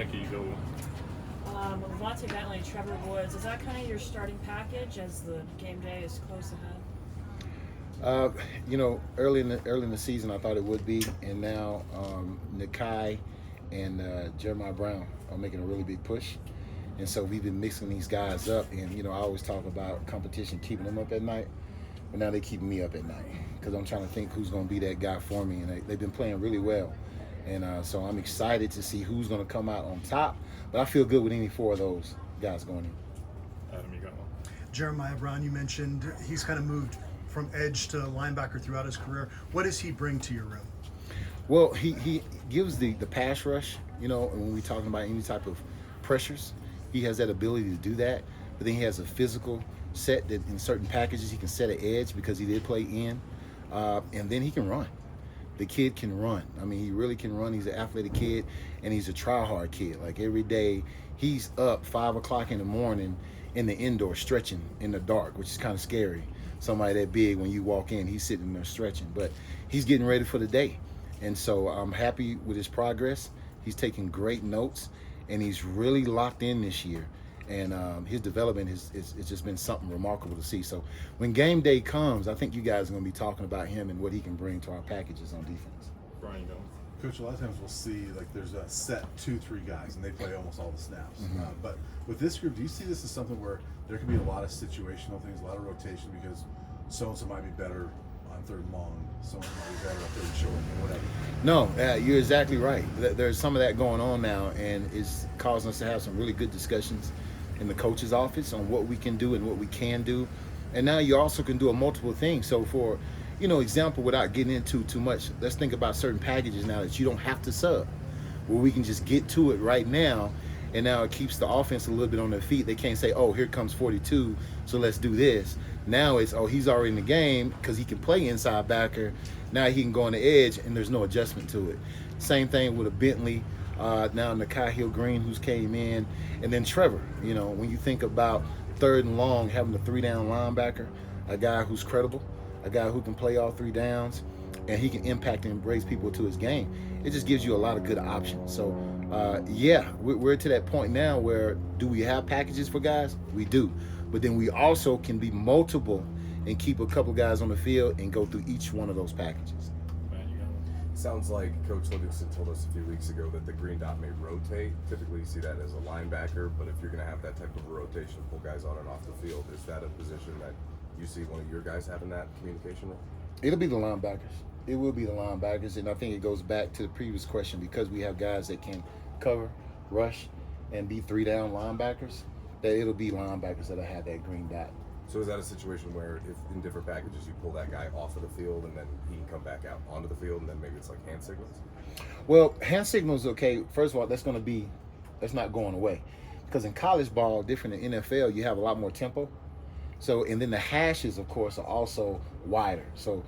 Mickey, you go. Levante Bentley, Trevor Woods, is that kind of your starting package as the game day is close ahead? Early in the season, I thought it would be, and now Nakai and Jeremiah Brown are making a really big push, and so we've been mixing these guys up. And I always talk about competition keeping them up at night, but now they keep me up at night because I'm trying to think who's going to be that guy for me, and they've been playing really well, and so I'm excited to see who's going to come out on top. But I feel good with any four of those guys going in. Adam, you got one. Jeremiah Brown, you mentioned he's kind of moved from edge to linebacker throughout his career. What does he bring to your room? Well, he gives the pass rush, when we're talking about any type of pressures, he has that ability to do that. But then he has a physical set that in certain packages he can set an edge because he did play in. And then he can run. The kid can run. I mean, he really can run. He's an athletic kid, and he's a try-hard kid. Like every day, he's up 5 o'clock in the morning in the indoor stretching in the dark, which is kind of scary. Somebody that big, when you walk in, he's sitting there stretching. But he's getting ready for the day. And so I'm happy with his progress. He's taking great notes, and he's really locked in this year. And his development it's just been something remarkable to see. So when game day comes, I think you guys are going to be talking about him and what he can bring to our packages on defense. Brian, go. Coach, a lot of times we'll see like there's a set 2-3 guys and they play almost all the snaps. Mm-hmm. But with this group, do you see this as something where there can be a lot of situational things, a lot of rotation because so-and-so might be better on third and long, so-and-so might be better on third and short, or whatever? No, you're exactly right. There's some of that going on now, and it's causing us to have some really good discussions in the coach's office on what we can do and what we can do. And now you also can do a multiple things. So for, example, without getting into too much, let's think about certain packages now that you don't have to sub, where we can just get to it right now, and now it keeps the offense a little bit on their feet. They can't say, oh, here comes 42, so let's do this. Now it's, oh, he's already in the game because he can play inside backer. Now he can go on the edge, and there's no adjustment to it. Same thing with a Bentley. Now Nakai Hill-Green, who's came in, and then Trevor. When you think about third and long, having a 3-down linebacker, a guy who's credible, a guy who can play all 3 downs, and he can impact and embrace people to his game. It just gives you a lot of good options. So, we're to that point now where do we have packages for guys? We do. But then we also can be multiple and keep a couple guys on the field and go through each one of those packages. Sounds like Coach Livingston told us a few weeks ago that the green dot may rotate. Typically you see that as a linebacker, but if you're going to have that type of a rotation, pull guys on and off the field, is that a position that you see one of your guys having that communication role? It'll be the linebackers. It will be the linebackers, and I think it goes back to the previous question, because we have guys that can cover, rush, and be 3-down linebackers, that it'll be linebackers that'll have that green dot. So is that a situation where if in different packages you pull that guy off of the field and then he can come back out onto the field and then maybe it's like hand signals? Well, hand signals, okay, first of all, that's not going away. Because in college ball, different than NFL, you have a lot more tempo. So, and then the hashes, of course, are also wider. So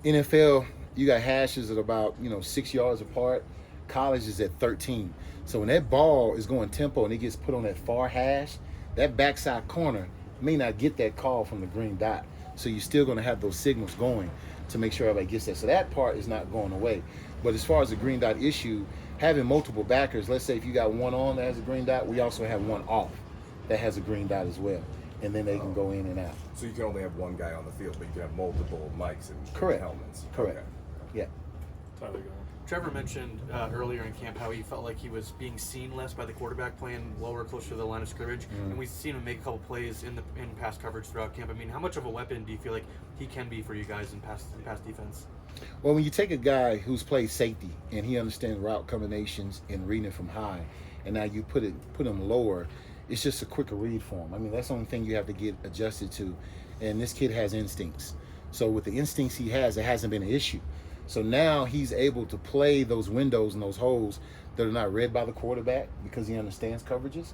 NFL, you got hashes at about, 6 yards apart. College is at 13. So when that ball is going tempo and it gets put on that far hash, that backside corner may not get that call from the green dot. So you're still going to have those signals going to make sure everybody gets that. So that part is not going away. But as far as the green dot issue, having multiple backers, let's say if you got one on that has a green dot, we also have one off that has a green dot as well. And then they can go in and out. So you can only have one guy on the field, but you can have multiple mics and Correct. helmets. Correct. Okay. Yeah. Tyler, go. Trevor mentioned earlier in camp how he felt like he was being seen less by the quarterback, playing lower, closer to the line of scrimmage, and we've seen him make a couple plays in pass coverage throughout camp. I mean, how much of a weapon do you feel like he can be for you guys in pass defense? Well, when you take a guy who's played safety and he understands route combinations and reading it from high, and now you put him lower, it's just a quicker read for him. I mean, that's the only thing you have to get adjusted to. And this kid has instincts. So with the instincts he has, it hasn't been an issue. So now he's able to play those windows and those holes that are not read by the quarterback because he understands coverages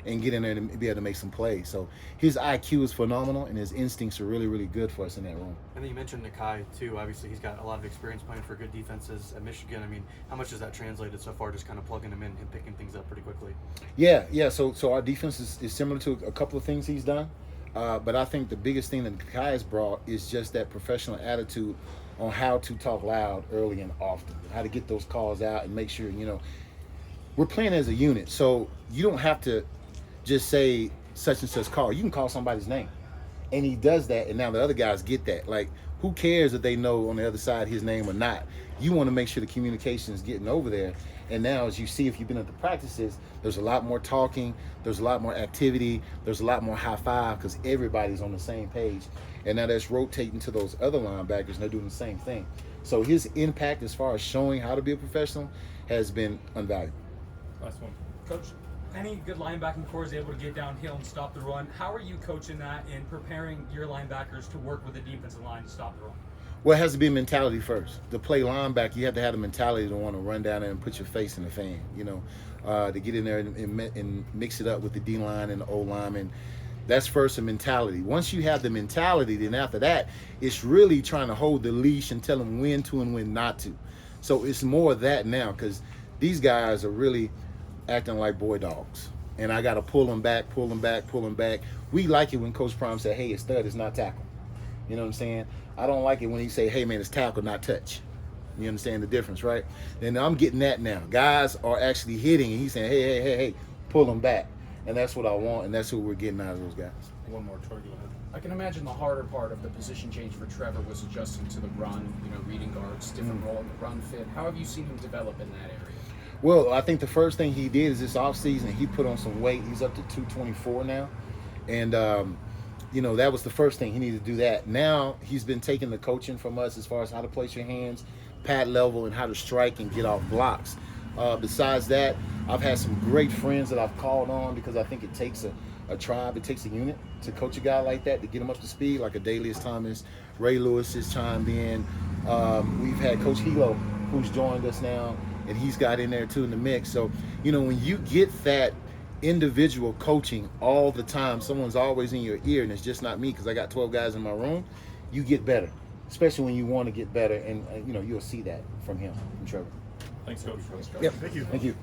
and get in there and be able to make some plays. So his IQ is phenomenal and his instincts are really, really good for us in that room. And then you mentioned Nakai too. Obviously, he's got a lot of experience playing for good defenses at Michigan. I mean, how much has that translated so far, just kind of plugging him in and picking things up pretty quickly? Yeah. So our defense is similar to a couple of things he's done. But I think the biggest thing that Nakai has brought is just that professional attitude on how to talk loud early and often, how to get those calls out and make sure, we're playing as a unit, so you don't have to just say such and such call. You can call somebody's name, and he does that, and now the other guys get that. Like, who cares if they know on the other side his name or not? You want to make sure the communication is getting over there. And now, as you see, if you've been at the practices, there's a lot more talking, there's a lot more activity, there's a lot more high five because everybody's on the same page. And now that's rotating to those other linebackers, and they're doing the same thing. So his impact as far as showing how to be a professional has been invaluable. Last one. Coach, any good linebacking core is able to get downhill and stop the run. How are you coaching that and preparing your linebackers to work with the defensive line to stop the run? Well, it has to be mentality first. To play linebacker, you have to have the mentality to want to run down there and put your face in the fan, you know, to get in there and mix it up with the D-line and the O-lineman. That's first a mentality. Once you have the mentality, then after that, it's really trying to hold the leash and tell them when to and when not to. So it's more of that now because these guys are really acting like boy dogs. And I got to pull them back, pull them back, pull them back. We like it when Coach Prime said, hey, it's stud, it's not tackle. You know what I'm saying? I don't like it when he say, hey, man, it's tackle, not touch. You understand the difference, right? And I'm getting that now. Guys are actually hitting, and he's saying, hey, pull them back. And that's what I want, and that's what we're getting out of those guys. One more, Troy, go ahead. I can imagine the harder part of the position change for Trevor was adjusting to the run, you know, reading guards, different role in the run fit. How have you seen him develop in that area? Well, I think the first thing he did is this offseason, he put on some weight. He's up to 224 now. And, you know, that was the first thing. He needed to do that. Now he's been taking the coaching from us as far as how to place your hands, pad level, and how to strike and get off blocks. Besides that, I've had some great friends that I've called on because I think it takes a tribe, it takes a unit to coach a guy like that, to get him up to speed, like a Dalius Thomas, Ray Lewis has chimed in. We've had Coach Hilo, who's joined us now, and he's got in there too in the mix. So, you know, when you get that individual coaching all the time, someone's always in your ear, and it's just not me because I got 12 guys in my room, you get better, especially when you want to get better. And, you know, you'll see that from him, from Trevor. Thanks, Coach. Yep. Thank you. Thank you.